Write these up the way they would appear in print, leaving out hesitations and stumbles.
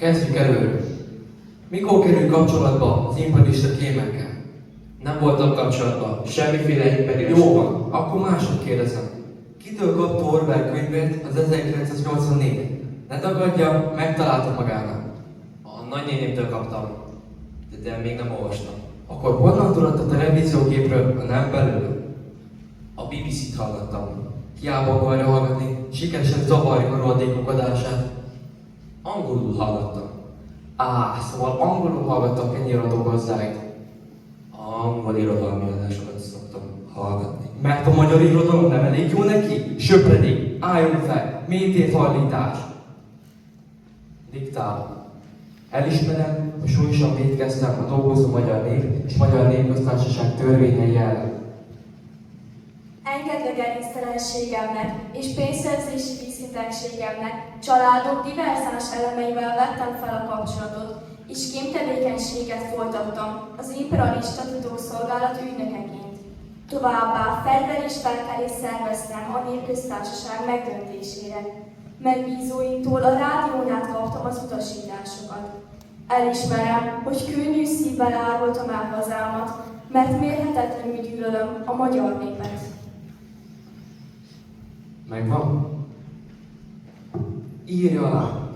Kezdjük előről. Mikor kerül kapcsolatba az imperialista kémekkel? Nem voltam kapcsolatban, semmiféle imperialista. Jó van, akkor másod kérdezem. Kitől kapta Orwell könyvét az 1984-et? Ne tagadja, megtalálta magának. A nagynénémtől kaptam, de még nem olvastam. Akkor honnan tudott a televíziógépről, a nem belőle? A BBC-t hallgattam. Hiába akarja hallgatni, sikeresen zavarjuk a rohadékok adását. Angolul hallgattam. Szóval angolul hallgattak ennyi radógazdáit. Angol irodalmi adásokat szoktam hallgatni. Mert a magyar irodalom nem elég jó neki? Söpredék, álljon fel, mélytét hallítás. Diktálok. Elismerem, hogy súlyosan vétkeztem a dolgozó magyar nép és magyar népköztársaság törvényei ellen. Engedd a gerinctelenségemnek és pénzszerzési vízhitelességemnek családok diverzáns elemeivel vettem fel a kapcsolatot, és kémtevékenységet folytattam az imperialista titkosszolgálat ügynökeként. Továbbá fegyver és felkelést szerveztem a népköztársaság megdöntésére. Megbízóimtól a rádión át kaptam az utasításokat. Elismerem, hogy könnyű szívvel árultam el hazámat, mert mérhetetlenül gyűlölöm a magyar népet. Megvan? Írja alá.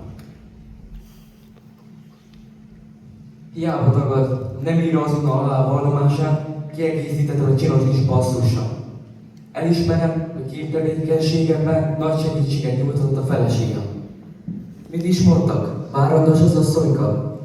Hiába tagad, nem írja azonnal alá a vallomását, kiegészítetted a csinos is passzussal. Elismerem, hogy képtevékenységemben nagy segítséget nyújtott a feleségem. Mit is mondtak? Várandas az asszonyka?